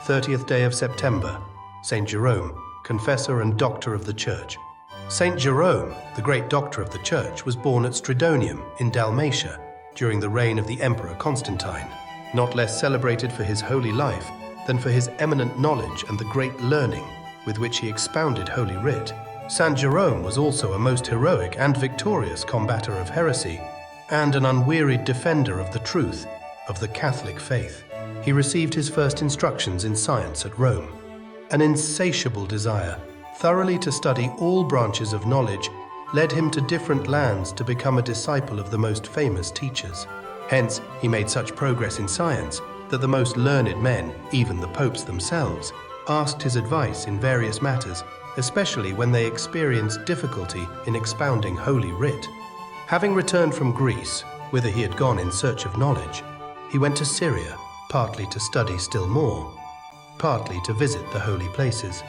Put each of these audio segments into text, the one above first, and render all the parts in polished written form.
30th Day of September, St. Jerome, Confessor and Doctor of the Church. St. Jerome, the great doctor of the Church, was born at Stridonium in Dalmatia during the reign of the Emperor Constantine, not less celebrated for his holy life than for his eminent knowledge and the great learning with which he expounded Holy Writ. St. Jerome was also a most heroic and victorious combator of heresy and an unwearied defender of the truth of the Catholic faith. He received his first instructions in science at Rome. An insatiable desire thoroughly to study all branches of knowledge led him to different lands to become a disciple of the most famous teachers. Hence, he made such progress in science that the most learned men, even the popes themselves, asked his advice in various matters, especially when they experienced difficulty in expounding Holy Writ. Having returned from Greece, whither he had gone in search of knowledge, he went to Syria, partly to study still more, partly to visit the holy places.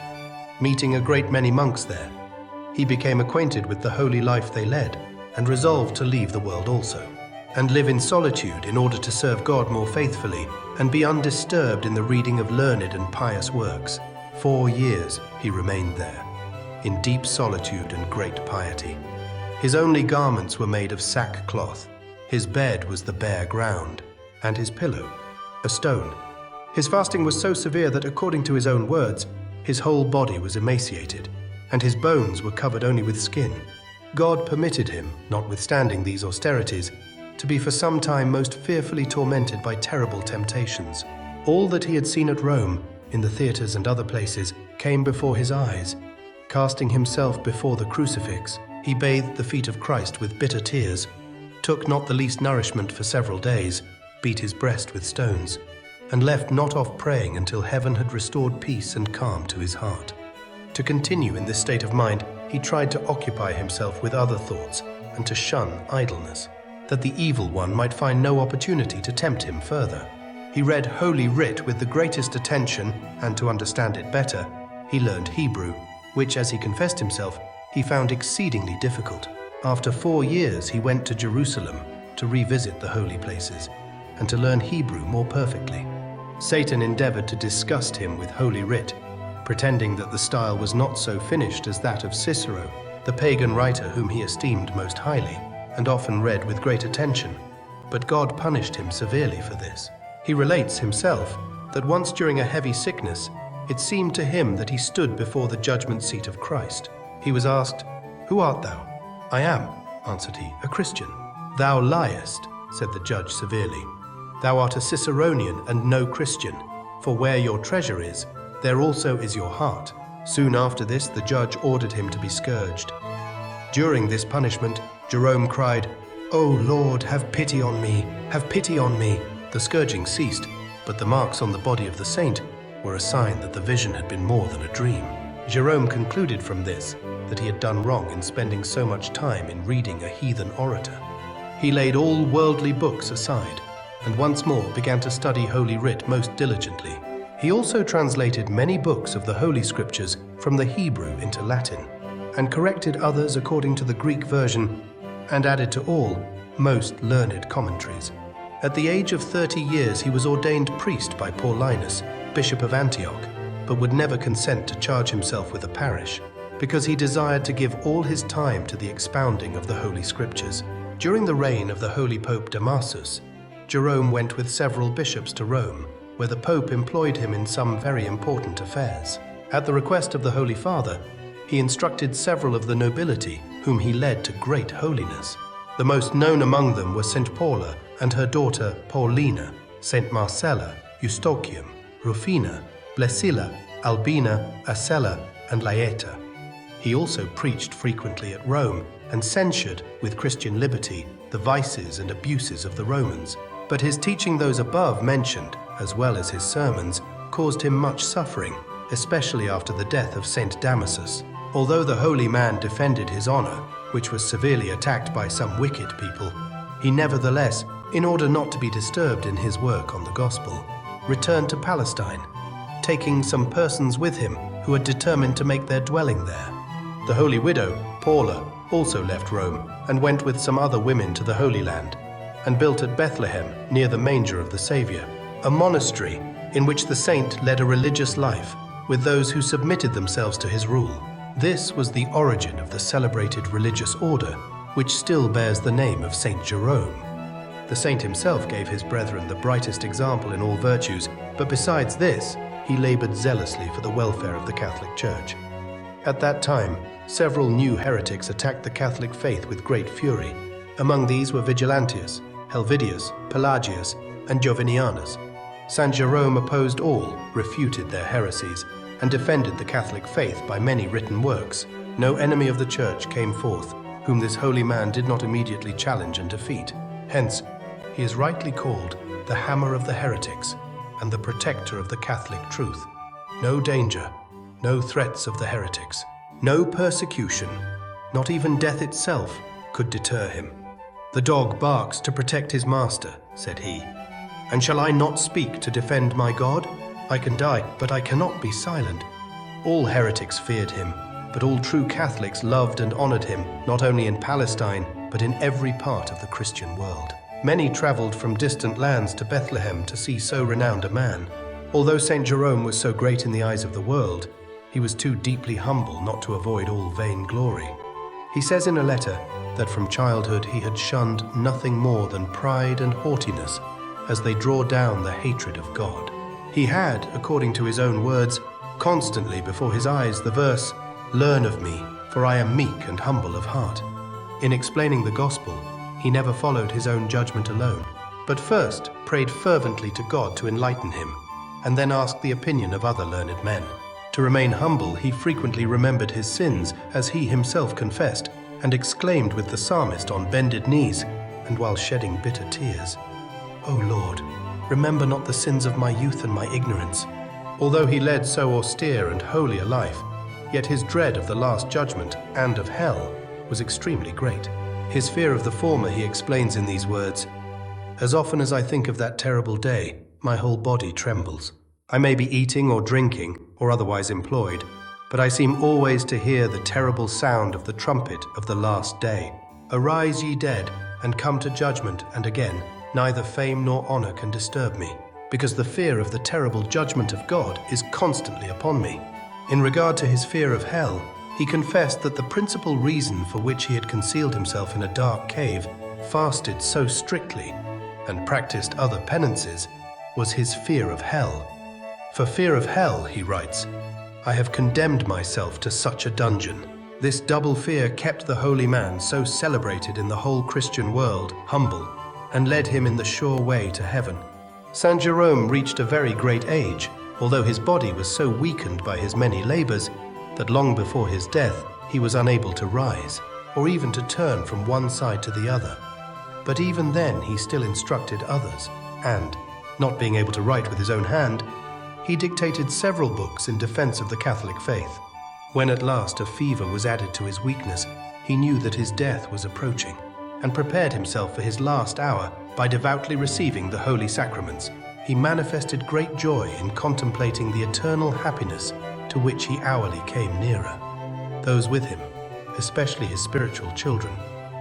Meeting a great many monks there, he became acquainted with the holy life they led and resolved to leave the world also, and live in solitude in order to serve God more faithfully and be undisturbed in the reading of learned and pious works. 4 years he remained there, in deep solitude and great piety. His only garments were made of sackcloth, his bed was the bare ground, and his pillow, a stone. His fasting was so severe that, according to his own words, his whole body was emaciated, and his bones were covered only with skin. God permitted him, notwithstanding these austerities, to be for some time most fearfully tormented by terrible temptations. All that he had seen at Rome, in the theatres and other places, came before his eyes. Casting himself before the crucifix, he bathed the feet of Christ with bitter tears, took not the least nourishment for several days, beat his breast with stones, and left not off praying until heaven had restored peace and calm to his heart. To continue in this state of mind, he tried to occupy himself with other thoughts and to shun idleness, that the evil one might find no opportunity to tempt him further. He read Holy Writ with the greatest attention, and to understand it better, he learned Hebrew, which, as he confessed himself, he found exceedingly difficult. After 4 years, he went to Jerusalem to revisit the holy places and to learn Hebrew more perfectly. Satan endeavored to disgust him with Holy Writ, pretending that the style was not so finished as that of Cicero, the pagan writer whom he esteemed most highly and often read with great attention. But God punished him severely for this. He relates himself that once during a heavy sickness, it seemed to him that he stood before the judgment seat of Christ. He was asked, "Who art thou?" "I am," answered he, "a Christian." "Thou liest," said the judge severely. "Thou art a Ciceronian and no Christian, for where your treasure is, there also is your heart." Soon after this, the judge ordered him to be scourged. During this punishment, Jerome cried, "O Lord, have pity on me, have pity on me." The scourging ceased, but the marks on the body of the saint were a sign that the vision had been more than a dream. Jerome concluded from this that he had done wrong in spending so much time in reading a heathen orator. He laid all worldly books aside and once more began to study Holy Writ most diligently. He also translated many books of the Holy Scriptures from the Hebrew into Latin, and corrected others according to the Greek version, and added to all most learned commentaries. At the age of 30 years he was ordained priest by Paulinus, Bishop of Antioch, but would never consent to charge himself with a parish, because he desired to give all his time to the expounding of the Holy Scriptures. During the reign of the Holy Pope Damasus, Jerome went with several bishops to Rome, where the Pope employed him in some very important affairs. At the request of the Holy Father, he instructed several of the nobility, whom he led to great holiness. The most known among them were St. Paula and her daughter Paulina, St. Marcella, Eustochium, Rufina, Blesilla, Albina, Acella, and Laeta. He also preached frequently at Rome and censured, with Christian liberty, the vices and abuses of the Romans. But his teaching those above mentioned, as well as his sermons, caused him much suffering, especially after the death of St. Damasus. Although the holy man defended his honor, which was severely attacked by some wicked people, he nevertheless, in order not to be disturbed in his work on the gospel, returned to Palestine, taking some persons with him who had determined to make their dwelling there. The holy widow, Paula, also left Rome and went with some other women to the Holy Land, and built at Bethlehem, near the manger of the Saviour, a monastery in which the saint led a religious life with those who submitted themselves to his rule. This was the origin of the celebrated religious order, which still bears the name of Saint Jerome. The saint himself gave his brethren the brightest example in all virtues, but besides this, he labored zealously for the welfare of the Catholic Church. At that time, several new heretics attacked the Catholic faith with great fury. Among these were Vigilantius, Helvidius, Pelagius, and Jovinianus. Saint Jerome opposed all, refuted their heresies, and defended the Catholic faith by many written works. No enemy of the Church came forth, whom this holy man did not immediately challenge and defeat. Hence, he is rightly called the hammer of the heretics and the protector of the Catholic truth. No danger, no threats of the heretics, no persecution, not even death itself, could deter him. "The dog barks to protect his master," said he. "And shall I not speak to defend my God? I can die, but I cannot be silent." All heretics feared him, but all true Catholics loved and honored him, not only in Palestine, but in every part of the Christian world. Many traveled from distant lands to Bethlehem to see so renowned a man. Although Saint Jerome was so great in the eyes of the world, he was too deeply humble not to avoid all vain glory. He says in a letter that from childhood he had shunned nothing more than pride and haughtiness, as they draw down the hatred of God. He had, according to his own words, constantly before his eyes the verse, "Learn of me, for I am meek and humble of heart." In explaining the gospel, he never followed his own judgment alone, but first prayed fervently to God to enlighten him, and then asked the opinion of other learned men. To remain humble, he frequently remembered his sins, as he himself confessed, and exclaimed with the psalmist on bended knees, and while shedding bitter tears, "O Lord, remember not the sins of my youth and my ignorance." Although he led so austere and holy a life, yet his dread of the last judgment and of hell was extremely great. His fear of the former he explains in these words, "As often as I think of that terrible day, my whole body trembles. I may be eating or drinking or otherwise employed, but I seem always to hear the terrible sound of the trumpet of the last day. Arise, ye dead, and come to judgment, and again, neither fame nor honor can disturb me, because the fear of the terrible judgment of God is constantly upon me." In regard to his fear of hell, he confessed that the principal reason for which he had concealed himself in a dark cave, fasted so strictly, and practiced other penances, was his fear of hell. "For fear of hell," he writes, "I have condemned myself to such a dungeon." This double fear kept the holy man, so celebrated in the whole Christian world, humble, and led him in the sure way to heaven. Saint Jerome reached a very great age, although his body was so weakened by his many labors that long before his death he was unable to rise, or even to turn from one side to the other. But even then he still instructed others, and, not being able to write with his own hand, he dictated several books in defense of the Catholic faith. When at last a fever was added to his weakness, he knew that his death was approaching, and prepared himself for his last hour by devoutly receiving the holy sacraments. He manifested great joy in contemplating the eternal happiness to which he hourly came nearer. Those with him, especially his spiritual children,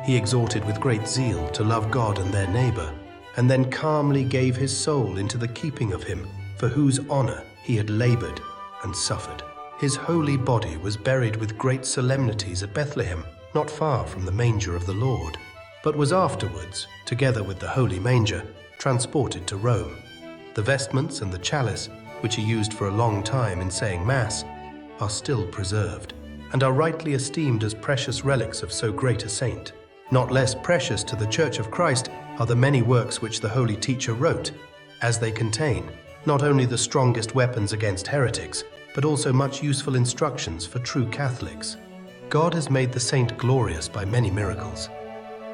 he exhorted with great zeal to love God and their neighbor, and then calmly gave his soul into the keeping of him for whose honor he had labored and suffered. His holy body was buried with great solemnities at Bethlehem, not far from the manger of the Lord, but was afterwards, together with the holy manger, transported to Rome. The vestments and the chalice, which he used for a long time in saying Mass, are still preserved, and are rightly esteemed as precious relics of so great a saint. Not less precious to the Church of Christ are the many works which the holy teacher wrote, as they contain not only the strongest weapons against heretics, but also much useful instructions for true Catholics. God has made the saint glorious by many miracles,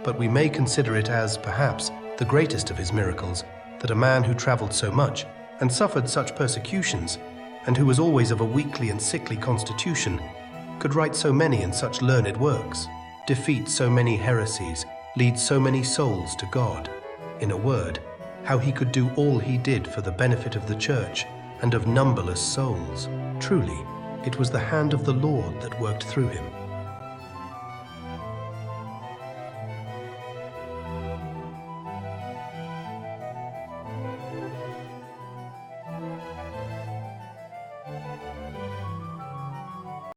but we may consider it as, perhaps, the greatest of his miracles, that a man who traveled so much and suffered such persecutions, and who was always of a weakly and sickly constitution, could write so many and such learned works, defeat so many heresies, lead so many souls to God. In a word, how he could do all he did for the benefit of the Church and of numberless souls. Truly, it was the hand of the Lord that worked through him.